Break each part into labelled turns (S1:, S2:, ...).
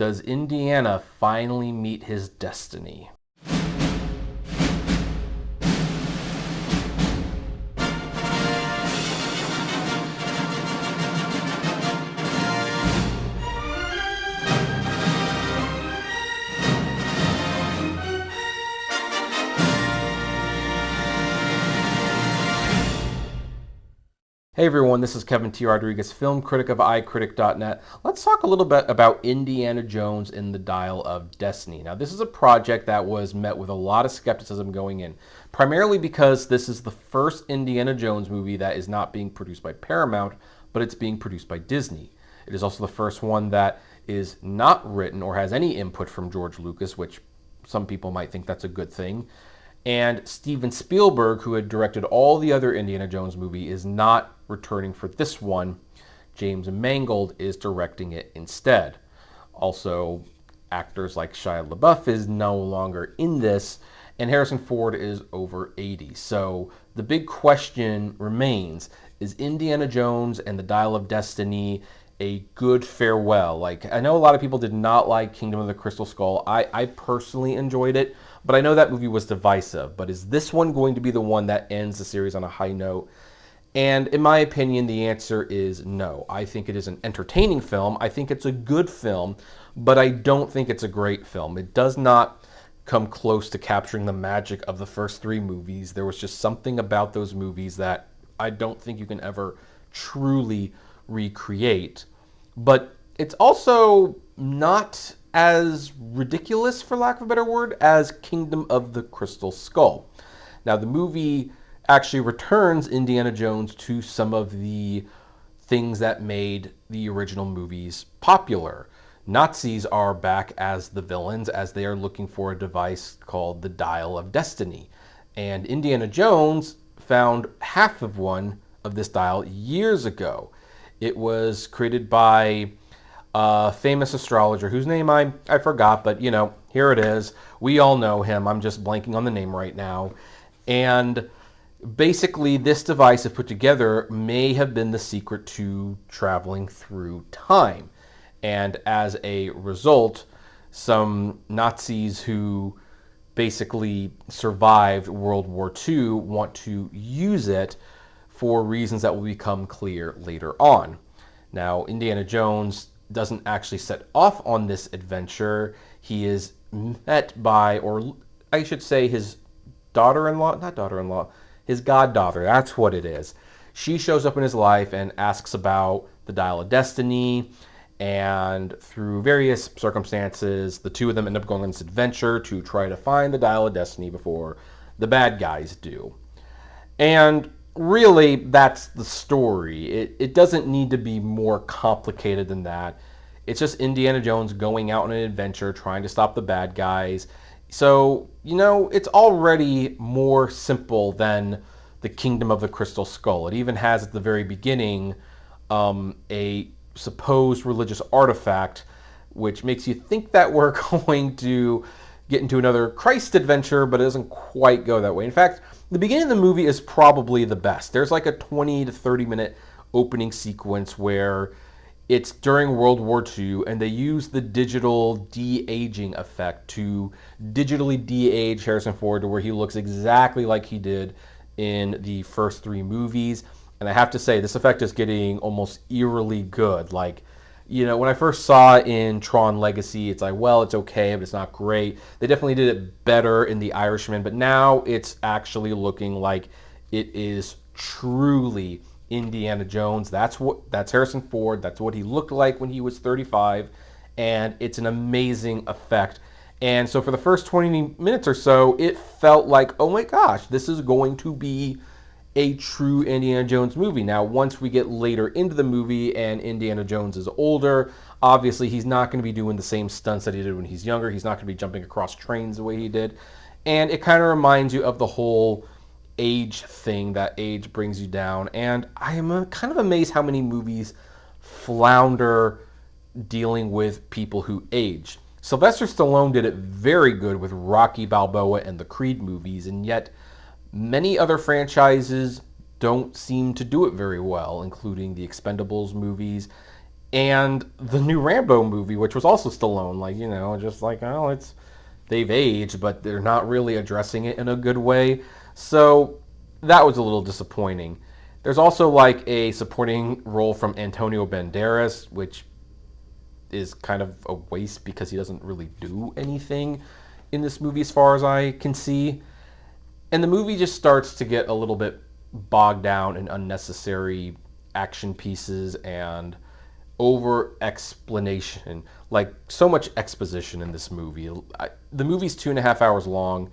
S1: Does Indiana finally meet his destiny? Hey everyone, this is Kevin T. Rodriguez, film critic of iCritic.net. Let's talk a little bit about Indiana Jones and the Dial of Destiny. Now, this is a project that was met with a lot of skepticism going in, primarily because this is the first Indiana Jones movie that is not being produced by Paramount, but it's being produced by Disney. It is also the first one that is not written or has any input from George Lucas, which some people might think that's a good thing. And Steven Spielberg, who had directed all the other Indiana Jones movie, is not returning for this one. James Mangold is directing it instead. Also, actors like Shia LaBeouf is no longer in this, and Harrison Ford is over 80. So the big question remains, is Indiana Jones and the Dial of Destiny a good farewell? Like, I know a lot of people did not like Kingdom of the Crystal Skull. I personally enjoyed it, but I know that movie was divisive. But is this one going to be the one that ends the series on a high note? And in my opinion, the answer is no. I think it is an entertaining film. I think it's a good film, but I don't think it's a great film. It does not come close to capturing the magic of the first three movies. There was just something about those movies that I don't think you can ever truly recreate. But it's also not as ridiculous, for lack of a better word, as Kingdom of the Crystal Skull. Now, the movie actually returns Indiana Jones to some of the things that made the original movies popular. Nazis are back as the villains, as they are looking for a device called the Dial of Destiny. And Indiana Jones found half of one of this dial years ago. It was created by a famous astrologer whose name I forgot, but here it is. We all know him. I'm just blanking on the name right now. And basically, this device, if put together, may have been the secret to traveling through time. And as a result, some Nazis who basically survived World War II want to use it for reasons that will become clear later on. Now, Indiana Jones doesn't actually set off on this adventure. He is met by, or I should say his daughter-in-law, not daughter-in-law, his goddaughter, that's what it is. She shows up in his life and asks about the Dial of Destiny, and through various circumstances, the two of them end up going on this adventure to try to find the Dial of Destiny before the bad guys do. And really, that's the story. It doesn't need to be more complicated than that. It's just Indiana Jones going out on an adventure, trying to stop the bad guys. So, it's already more simple than the Kingdom of the Crystal Skull. It even has at the very beginning a supposed religious artifact, which makes you think that we're going to get into another Christ adventure, but it doesn't quite go that way. In fact, the beginning of the movie is probably the best. There's like a 20 to 30 minute opening sequence where it's during World War II, and they use the digital de-aging effect to digitally de-age Harrison Ford to where he looks exactly like he did in the first three movies. And I have to say, this effect is getting almost eerily good. Like, when I first saw it in Tron Legacy, it's like, well, it's okay, but it's not great. They definitely did it better in The Irishman, but now it's actually looking like it is truly Indiana Jones. That's Harrison Ford. That's what he looked like when he was 35, and it's an amazing effect. And so for the first 20 minutes or so, it felt like, oh my gosh, this is going to be a true Indiana Jones movie. Now, once we get later into the movie and Indiana Jones is older, obviously he's not going to be doing the same stunts that he did when he's younger. He's not going to be jumping across trains the way he did. And it kind of reminds you of the whole age thing, that age brings you down. And I am kind of amazed how many movies flounder dealing with people who age. Sylvester Stallone did it very good with Rocky Balboa and the Creed movies, and yet many other franchises don't seem to do it very well, including the Expendables movies. and the new Rambo movie, which was also Stallone. Like, just like, oh, they've aged, but they're not really addressing it in a good way. So that was a little disappointing. There's also like a supporting role from Antonio Banderas, which is kind of a waste because he doesn't really do anything in this movie as far as I can see. And the movie just starts to get a little bit bogged down in unnecessary action pieces and over explanation. Like, so much exposition in this movie. The movie's 2.5 hours long.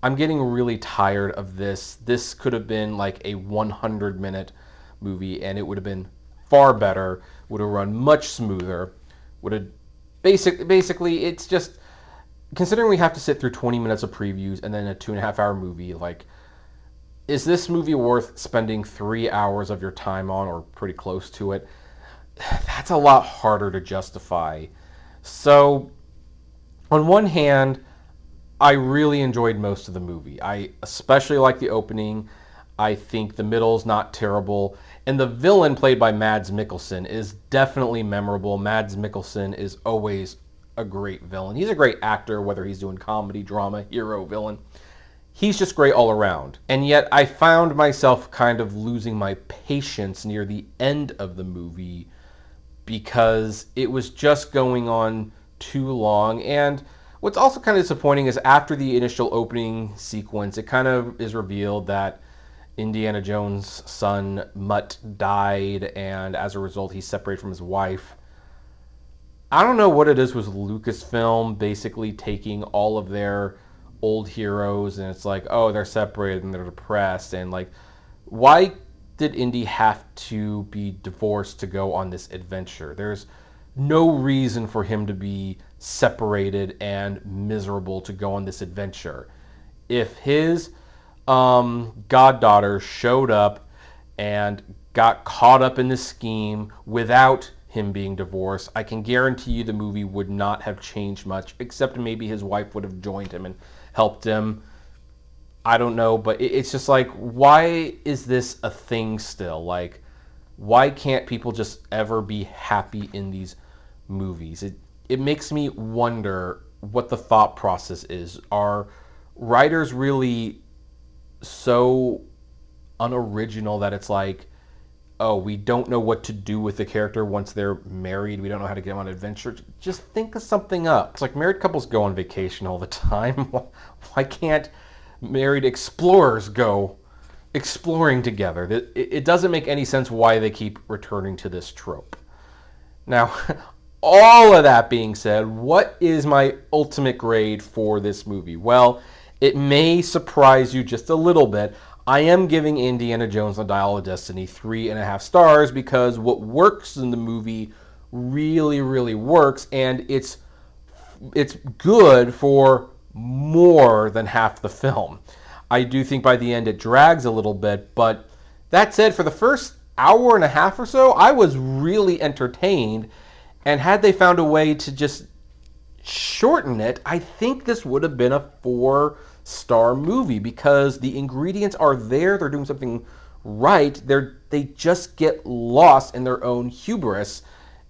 S1: I'm getting really tired of this. This could have been like a 100-minute movie, and it would have been far better. Would have run much smoother. Would have basically, it's just, considering we have to sit through 20 minutes of previews and then a 2.5 hour movie, like, is this movie worth spending 3 hours of your time on, or pretty close to it? That's a lot harder to justify. So, on one hand, I really enjoyed most of the movie. I especially like the opening. I think the middle's not terrible. And the villain, played by Mads Mikkelsen, is definitely memorable. Mads Mikkelsen is always a great villain. He's a great actor, whether he's doing comedy, drama, hero, villain. He's just great all around. And yet I found myself kind of losing my patience near the end of the movie because it was just going on too long. And what's also kind of disappointing is after the initial opening sequence, it kind of is revealed that Indiana Jones' son, Mutt, died, and as a result, he's separated from his wife. I don't know what it is with Lucasfilm basically taking all of their old heroes, and it's like, oh, they're separated and they're depressed, and like, why did Indy have to be divorced to go on this adventure? There's no reason for him to be separated and miserable to go on this adventure. If his goddaughter showed up and got caught up in this scheme without him being divorced, I can guarantee you the movie would not have changed much, except maybe his wife would have joined him and helped him. I don't know, but it's just like, why is this a thing still? Like, why can't people just ever be happy in these movies? It makes me wonder what the thought process is. Are writers really so unoriginal that it's like, oh, we don't know what to do with the character once they're married. We don't know how to get them on an adventure. Just think of something up. It's like married couples go on vacation all the time. Why can't married explorers go exploring together? It doesn't make any sense why they keep returning to this trope. Now, all of that being said, what is my ultimate grade for this movie? Well, it may surprise you just a little bit. I am giving Indiana Jones and the Dial of Destiny 3.5 stars because what works in the movie really, really works, and it's good for more than half the film. I do think by the end it drags a little bit, but that said, for the first hour and a half or so, I was really entertained, and had they found a way to just shorten it, I think this would have been a 4-star movie because the ingredients are there. They're doing something right. They just get lost in their own hubris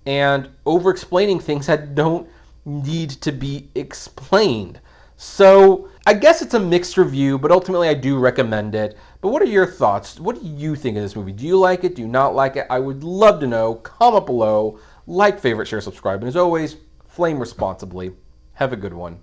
S1: and over-explaining things that don't need to be explained. So I guess it's a mixed review, but ultimately I do recommend it. But what are your thoughts? What do you think of this movie? Do you like it? Do you not like it? I would love to know. Comment below. Like, favorite, share, subscribe. And as always, flame responsibly. Have a good one.